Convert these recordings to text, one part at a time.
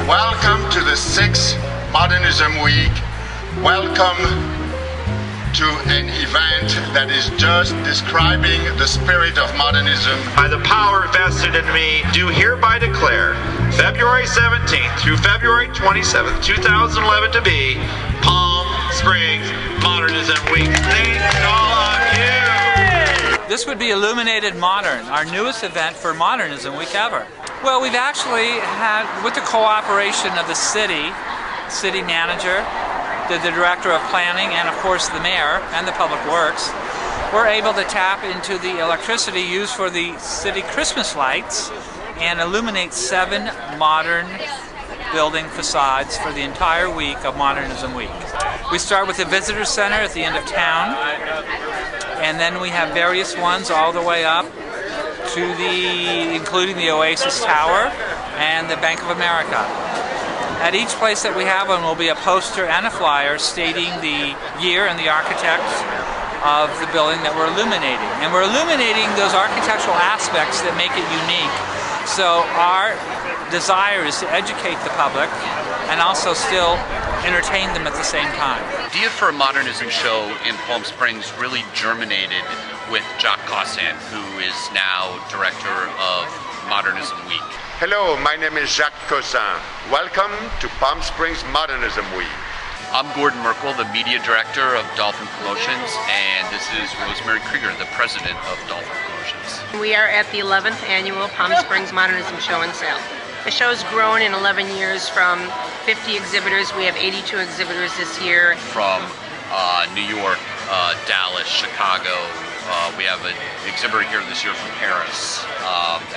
Welcome to the 6th Modernism Week. Welcome to an event that is just describing the spirit of modernism. By the power vested in me, do hereby declare February 17th through February 27th, 2011 to be Palm Springs Modernism Week. Thank all of you. This would be Illuminated Modern, our newest event for Modernism Week ever. Well, we've actually had, with the cooperation of the city manager, the director of planning, and of course the mayor and the public works, we're able to tap into the electricity used for the city Christmas lights and illuminate 7 modern building facades for the entire week of Modernism Week. We start with the visitor center at the end of town, and then we have various ones all the way up to including the Oasis Tower and the Bank of America. At each place that we have one will be a poster and a flyer stating the year and the architect of the building that we're illuminating. And we're illuminating those architectural aspects that make it unique. So our desire is to educate the public and also still entertain them at the same time. The idea for a modernism show in Palm Springs really germinated with Jacques Cossin, who is now director of Modernism Week. Hello, my name is Jacques Cossin. Welcome to Palm Springs Modernism Week. I'm Gordon Merkel, the media director of Dolphin Promotions, and this is Rosemary Krieger, the president of Dolphin Promotions. We are at the 11th annual Palm Springs Modernism Show and Sale. The show has grown in 11 years from 50 exhibitors. We have 82 exhibitors this year. From New York, Dallas, Chicago. We have an exhibitor here this year from Paris,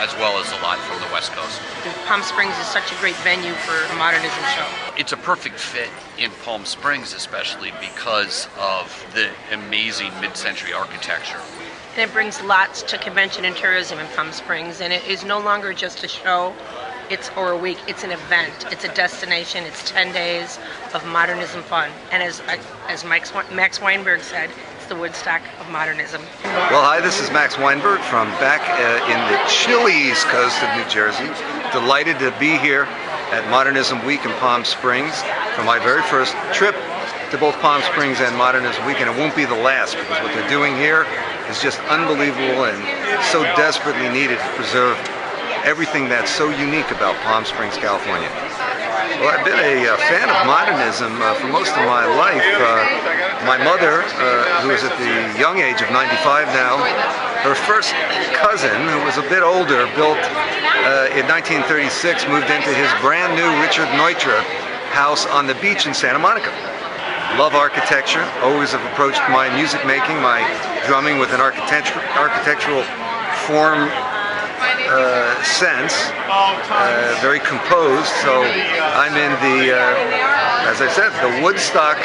as well as a lot from the West Coast. Palm Springs is such a great venue for a modernism show. It's a perfect fit in Palm Springs, especially because of the amazing mid-century architecture. And it brings lots to convention and tourism in Palm Springs, and it is no longer just a show or a week, it's an event, it's a destination, it's 10 days of modernism fun. And as Max Weinberg said, it's the Woodstock of modernism. Well, hi, this is Max Weinberg from back in the chilly East Coast of New Jersey. Delighted to be here at Modernism Week in Palm Springs for my very first trip to both Palm Springs and Modernism Week, and it won't be the last, because what they're doing here is just unbelievable and so desperately needed to preserve everything that's so unique about Palm Springs, California. Well, I've been a fan of modernism for most of my life. My mother, who is at the young age of 95 now, her first cousin, who was a bit older, built in 1936, moved into his brand new Richard Neutra house on the beach in Santa Monica. Love architecture, always have approached my music making, my drumming with an architectural form sense, very composed, so I'm in the, as I said, the Woodstock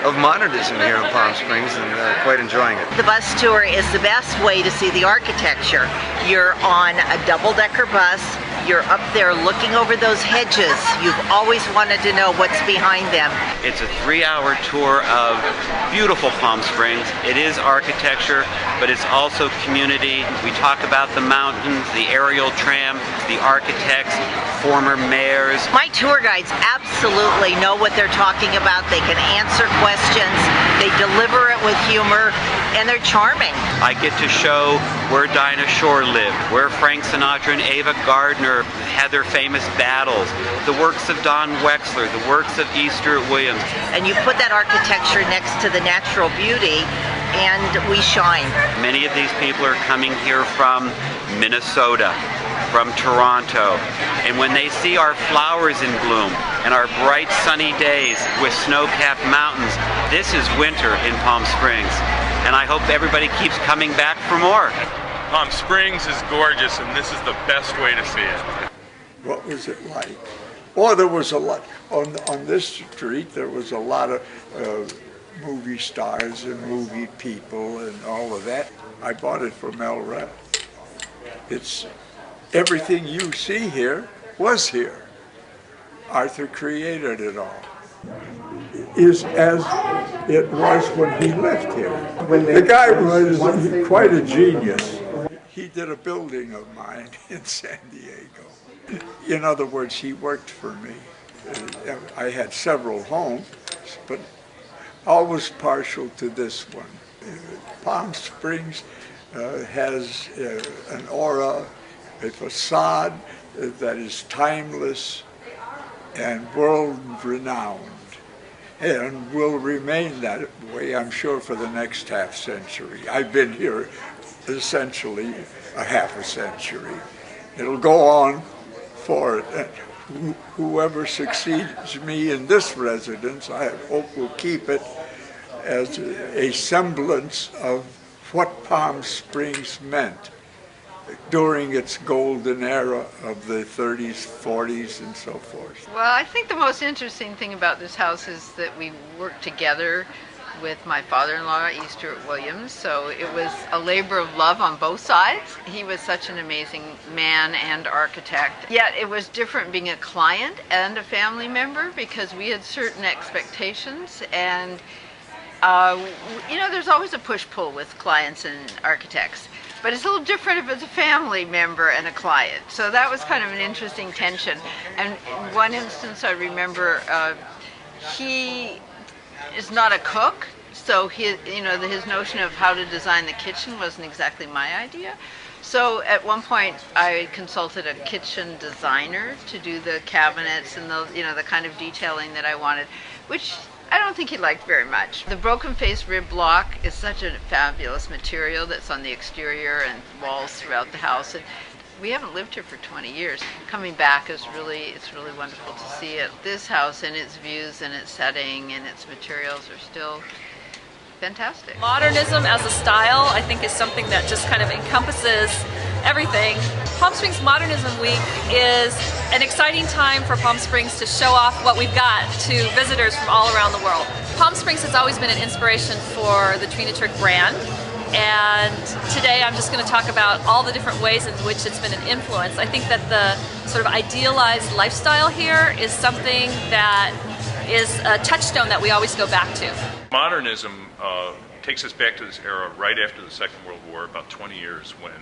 of modernism here in Palm Springs, and quite enjoying it. The bus tour is the best way to see the architecture. You're on a double-decker bus, you're up there looking over those hedges. You've always wanted to know what's behind them. It's a 3-hour tour of beautiful Palm Springs. It is architecture, but it's also community. We talk about the mountains, the aerial tram, the architects, former mayors. My tour guides absolutely know what they're talking about. They can answer questions, they deliver it with humor, and they're charming. I get to show where Dinah Shore lived, where Frank Sinatra and Ava Gardner had their famous battles, the works of Don Wexler, the works of E. Stewart Williams. And you put that architecture next to the natural beauty, and we shine. Many of these people are coming here from Minnesota, from Toronto, and when they see our flowers in bloom and our bright sunny days with snow-capped mountains, this is winter in Palm Springs, and I hope everybody keeps coming back for more. Palm Springs is gorgeous, and this is the best way to see it. What was it like? Oh, there was a lot on this street. There was a lot of movie stars and movie people and all of that. I bought it from El Rep. It's everything you see here was here. Arthur created it all. Is as it was when he left here. The guy was quite a genius. He did a building of mine in San Diego. In other words, he worked for me. I had several homes, but always partial to this one. Palm Springs has an aura, a facade that is timeless and world-renowned, and will remain that way, I'm sure, for the next half century. I've been here essentially a half a century. It'll go on for it. Whoever succeeds me in this residence, I hope will keep it as a semblance of what Palm Springs meant during its golden era of the 30s, 40s, and so forth. Well, I think the most interesting thing about this house is that we worked together with my father-in-law, E. Stuart Williams, so it was a labor of love on both sides. He was such an amazing man and architect. Yet it was different being a client and a family member because we had certain expectations, and you know, there's always a push-pull with clients and architects. But it's a little different if it's a family member and a client. So that was kind of an interesting tension. And in one instance I remember he is not a cook, so his notion of how to design the kitchen wasn't exactly my idea. So at one point I consulted a kitchen designer to do the cabinets and the kind of detailing that I wanted, which I don't think he liked very much. The broken face rib block is such a fabulous material that's on the exterior and walls throughout the house. And we haven't lived here for 20 years. Coming back is it's really wonderful to see it. This house and its views and its setting and its materials are still fantastic. Modernism as a style, I think, is something that just kind of encompasses everything. Palm Springs Modernism Week is an exciting time for Palm Springs to show off what we've got to visitors from all around the world. Palm Springs has always been an inspiration for the Trina Turk brand, and today I'm just going to talk about all the different ways in which it's been an influence. I think that the sort of idealized lifestyle here is something that is a touchstone that we always go back to. Modernism takes us back to this era right after the Second World War, about 20 years, when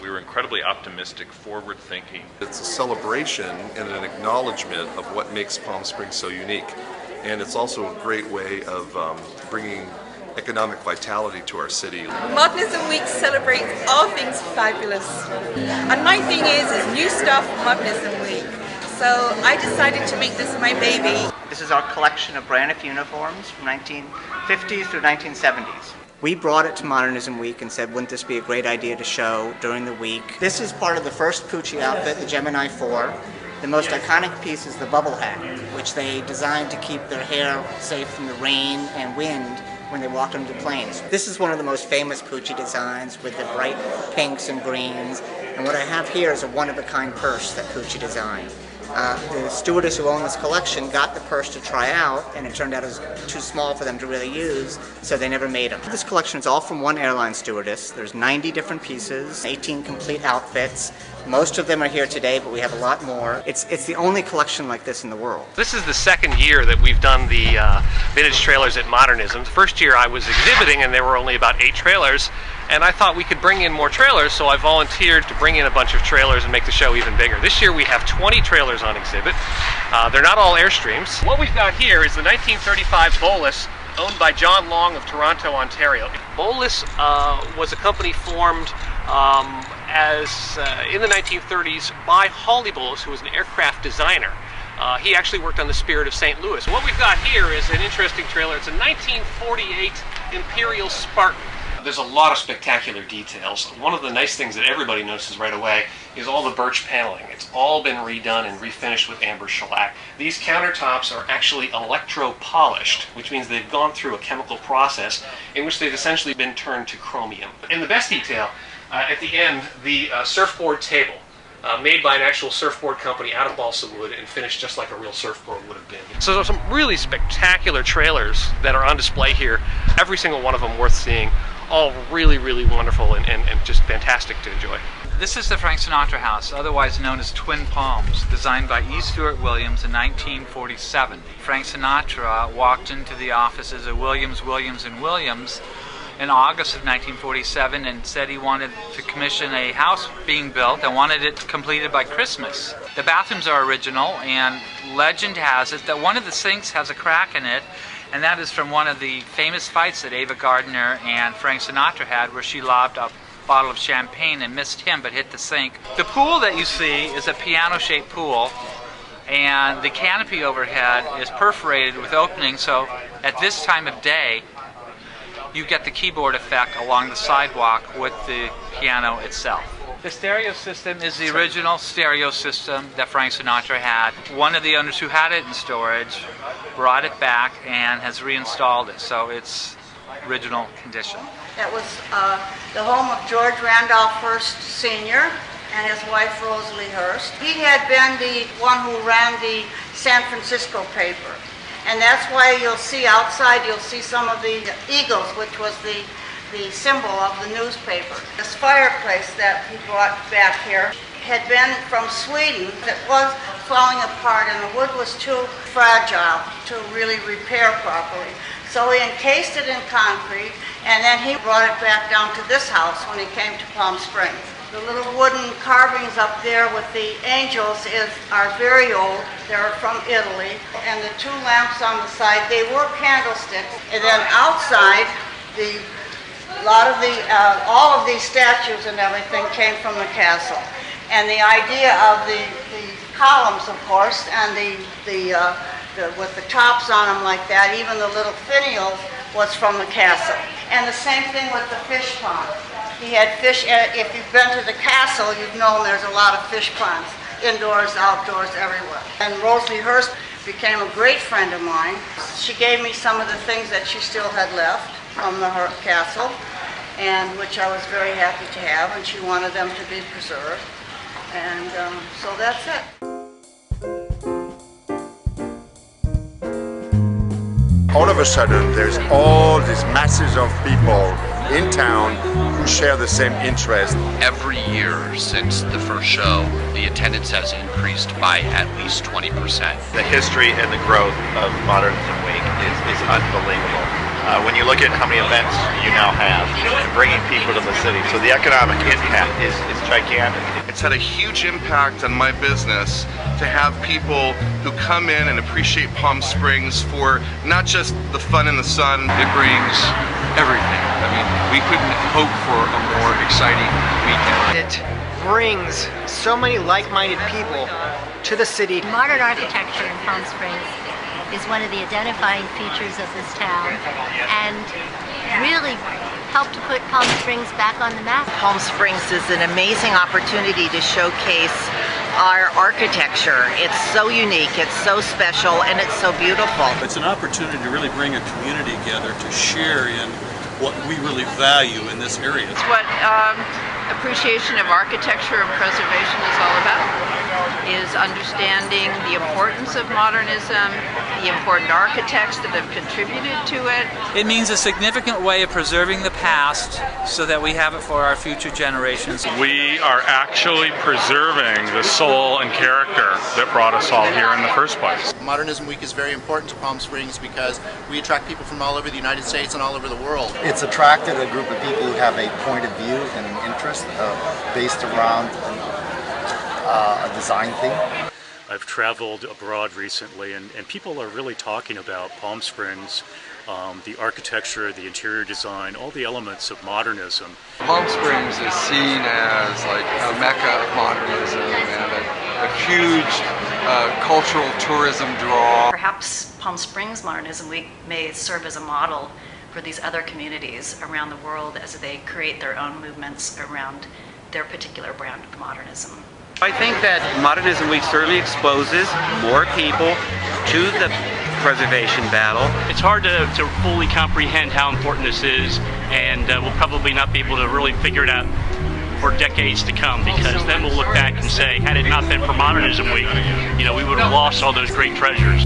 we were incredibly optimistic, forward-thinking. It's a celebration and an acknowledgement of what makes Palm Springs so unique. And it's also a great way of bringing economic vitality to our city. Modernism Week celebrates all things fabulous. And my thing is new stuff for Modernism Week. So I decided to make this my baby. This is our collection of Braniff uniforms from 1950s through 1970s. We brought it to Modernism Week and said, wouldn't this be a great idea to show during the week? This is part of the first Pucci outfit, the Gemini 4. The most iconic piece is the bubble hat, which they designed to keep their hair safe from the rain and wind when they walked on the planes. This is one of the most famous Pucci designs with the bright pinks and greens. And what I have here is a one-of-a-kind purse that Pucci designed. The stewardess who owned this collection got the purse to try out, and it turned out it was too small for them to really use, so they never made them. This collection is all from one airline stewardess. There's 90 different pieces, 18 complete outfits. Most of them are here today, but we have a lot more. It's the only collection like this in the world. This is the second year that we've done the vintage trailers at Modernism. The first year I was exhibiting and there were only about 8 trailers, and I thought we could bring in more trailers, so I volunteered to bring in a bunch of trailers and make the show even bigger. This year we have 20 trailers on exhibit. They're not all Airstreams. What we've got here is the 1935 Bolus, owned by John Long of Toronto, Ontario. Bolus was a company formed in the 1930s by Hawley Bolus, who was an aircraft designer. He actually worked on the Spirit of St. Louis. What we've got here is an interesting trailer. It's a 1948 Imperial Spartan. There's a lot of spectacular details. One of the nice things that everybody notices right away is all the birch paneling. It's all been redone and refinished with amber shellac. These countertops are actually electro-polished, which means they've gone through a chemical process in which they've essentially been turned to chromium. In the best detail, at the end, the surfboard table, made by an actual surfboard company out of balsa wood and finished just like a real surfboard would have been. So there's some really spectacular trailers that are on display here. Every single one of them worth seeing. All really, really wonderful and just fantastic to enjoy. This is the Frank Sinatra house, otherwise known as Twin Palms, designed by E. Stuart Williams in 1947. Frank Sinatra walked into the offices of Williams, Williams & Williams in August of 1947 and said he wanted to commission a house being built and wanted it completed by Christmas. The bathrooms are original, and legend has it that one of the sinks has a crack in it, and that is from one of the famous fights that Ava Gardner and Frank Sinatra had, where she lobbed a bottle of champagne and missed him but hit the sink. The pool that you see is a piano-shaped pool, and the canopy overhead is perforated with openings, so at this time of day you get the keyboard effect along the sidewalk with the piano itself. The stereo system is the original stereo system that Frank Sinatra had. One of the owners who had it in storage brought it back and has reinstalled it, so it's original condition. That was the home of George Randolph Hearst Sr. and his wife Rosalie Hearst. He had been the one who ran the San Francisco paper. And that's why you'll see outside, you'll see some of the eagles, which was the symbol of the newspaper. This fireplace that he brought back here had been from Sweden. It was falling apart and the wood was too fragile to really repair properly. So he encased it in concrete, and then he brought it back down to this house when he came to Palm Springs. The little wooden carvings up there with the angels are very old. They're from Italy. And the two lamps on the side, they were candlesticks. And then outside, all of these statues and everything came from the castle. And the idea of the columns, of course, and with the tops on them like that, even the little finials, was from the castle. And the same thing with the fish pond. He had fish. If you've been to the castle, you've known there's a lot of fish ponds, indoors, outdoors, everywhere. And Rosalie Hearst became a great friend of mine. She gave me some of the things that she still had left from the castle, and which I was very happy to have, and she wanted them to be preserved. And so that's it. All of a sudden, there's all these masses of people in town who share the same interest. Every year since the first show, the attendance has increased by at least 20%. The history and the growth of Modernism Week is unbelievable. When you look at how many events you now have and bringing people to the city, so the economic impact is gigantic. It's had a huge impact on my business to have people who come in and appreciate Palm Springs for not just the fun in the sun. It brings everything. I mean, we couldn't hope for a more exciting weekend. It brings so many like-minded people to the city. Modern architecture in Palm Springs is one of the identifying features of this town, and really helped to put Palm Springs back on the map. Palm Springs is an amazing opportunity to showcase our architecture. It's so unique, it's so special, and it's so beautiful. It's an opportunity to really bring a community together to share in what we really value in this area. It's what appreciation of architecture and preservation is all about, is understanding the importance of modernism, the important architects that have contributed to it. It means a significant way of preserving the past so that we have it for our future generations. We are actually preserving the soul and character that brought us all here in the first place. Modernism Week is very important to Palm Springs because we attract people from all over the United States and all over the world. It's attracted a group of people who have a point of view and an interest based around a design theme. I've traveled abroad recently, and people are really talking about Palm Springs, the architecture, the interior design, all the elements of modernism. Palm Springs is seen as like a Mecca of Modernism and a huge cultural tourism draw. Perhaps Palm Springs Modernism Week may serve as a model for these other communities around the world as they create their own movements around their particular brand of modernism. I think that Modernism Week certainly exposes more people to the preservation battle. It's hard to fully comprehend how important this is, and we'll probably not be able to really figure it out for decades to come, because then we'll look back and say, had it not been for Modernism Week, we would have lost all those great treasures.